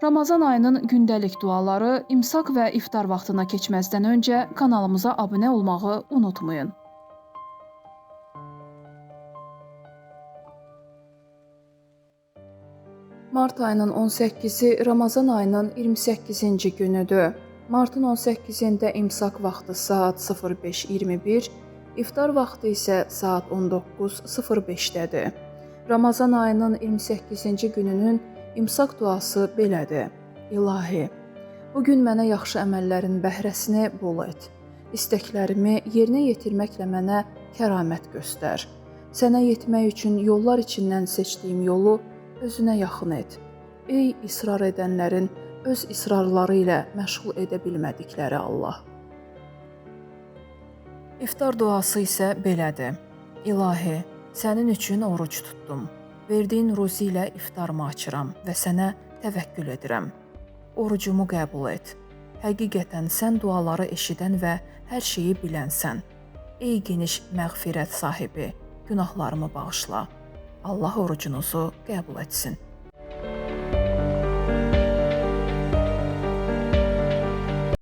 Ramazan ayının gündəlik duaları imsak və iftar vaxtına keçməzdən öncə kanalımıza abunə olmağı unutmayın. Mart ayının 18-i Ramazan ayının 28-ci günüdür. Martın 18-də imsak vaxtı saat 05:21, iftar vaxtı isə saat 19:05-dədir. Ramazan ayının 28-ci gününün imsak duası belədir. İlahi, bu gün mənə yaxşı əməllərin bəhrəsini bol et. İstəklərimi yerinə yetirməklə mənə kəramət göstər. Sənə yetmək üçün yollar içindən seçdiyim yolu özünə yaxın et. Ey israr edənlərin öz israrları ilə məşğul edə bilmədikləri Allah. İftar duası isə belədir. İlahi, sənin üçün oruc tutdum. Verdiyin ruzi ilə iftarımı açıram və sənə təvəkkül edirəm. Orucumu qəbul et. Həqiqətən sən duaları eşidən və hər şeyi bilənsən. Ey geniş məğfirət sahibi, günahlarımı bağışla. Allah orucunuzu qəbul etsin.